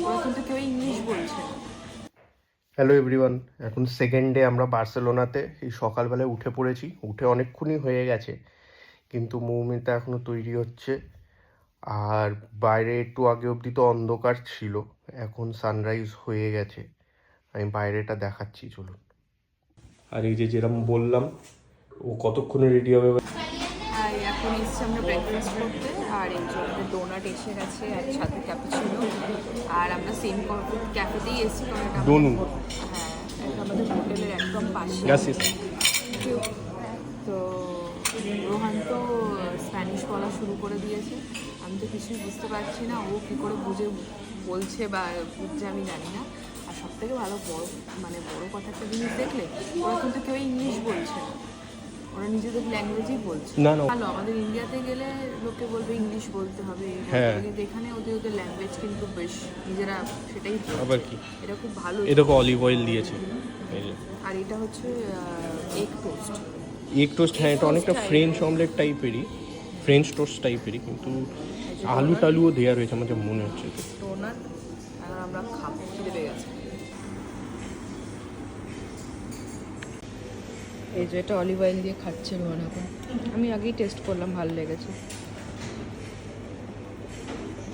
ওরা কিন্তু কেউ ইংলিশ বলছে না। হ্যালো এভরিওয়ান, এখন সেকেন্ড ডে আমরা বার্সেলোনাতে। এই সকালবেলায় উঠে পড়েছি, উঠে অনেকক্ষণই হয়ে গেছে, কিন্তু মৌমিতা এখনও তৈরি হচ্ছে। আর বাইরে একটু আগে অবধি তো অন্ধকার ছিল, এখন সানরাইজ হয়ে গেছে। আমি বাইরেটা দেখাচ্ছি, চলুন। আর এই যে যেরকম বললাম, ও কতক্ষণে রেডি হবে? আর এখন এসছি আমরা ব্রেকফাস্ট করতে, আর এই যে আমাদের ডোনাট এসে গেছে, আর সাথে ক্যাপুচিনো। আর আমরা সেম ক্যাফেতেই এসেছি, কারণ এটা ডোনু। হ্যাঁ, এটা আমাদের হোটেলের একদম পাশে। Gracias. তো রোহান তো স্প্যানিশ বলা শুরু করে দিয়েছে। আমি তো কিছুই বুঝতে পারছি না, ও কী করে বুঝে বলছে বা বুঝছে আমি জানি না। আর সব থেকে ভালো বড় কথা একটা জিনিস দেখলে, ওরা কিন্তু কেউ ইংলিশ বলছে না, ওরা নিজেদের ল্যাঙ্গুয়েজেই বলছে। না, না। ভালো, আমাদের ইন্ডিয়াতে গেলে লোকে বলবে ইংলিশ বলতে হবে, হ্যাঁ। কিন্তু এখানে ওদের ল্যাঙ্গুয়েজ কিন্তু বেশ নিজেরা সেটাই বলছে। আবার কি, এটা খুব ভালো। এটাকে অলিভ অয়েল দিয়েছে। আর এটা হচ্ছে এগ টোস্ট। এগ টোস্ট, হ্যাঁ, এটা অনেকটা ফ্রেঞ্চ অমলেট টাইপেরই, ফ্রেঞ্চ টোস্ট টাইপেরই, কিন্তু আলু টালুও দেওয়া রয়েছে আমার যা মনে হচ্ছে। ডোনাট এখন আমরা খাবো, খিদে পেয়ে গেছে। এই যে এটা অলিভ অয়েল দিয়ে খাচ্ছে রোহান এখন। আমি আগেই টেস্ট করলাম, ভালো লেগেছে।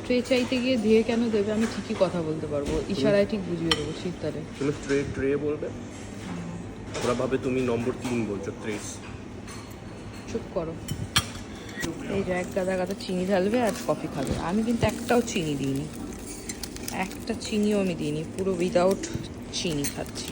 ট্রে চাইতে গিয়ে দিয়ে কেন দেবে, আমি ঠিকই কথা বলতে পারবো, ইশারায় ঠিক বুঝিয়ে দেবো শীতকালে। তুমি ট্রে বলবে, ওরা ভাবে তুমি নম্বর 3 বলছো, ট্রেস। চুপ করো। এই যে এক গাদা গাদা চিনি ঢালবে আর কফি খাবে। আমি কিন্তু একটাও চিনি দিইনি, একটা চিনিও আমি দিইনি, পুরো উইদাউট চিনি খাচ্ছি।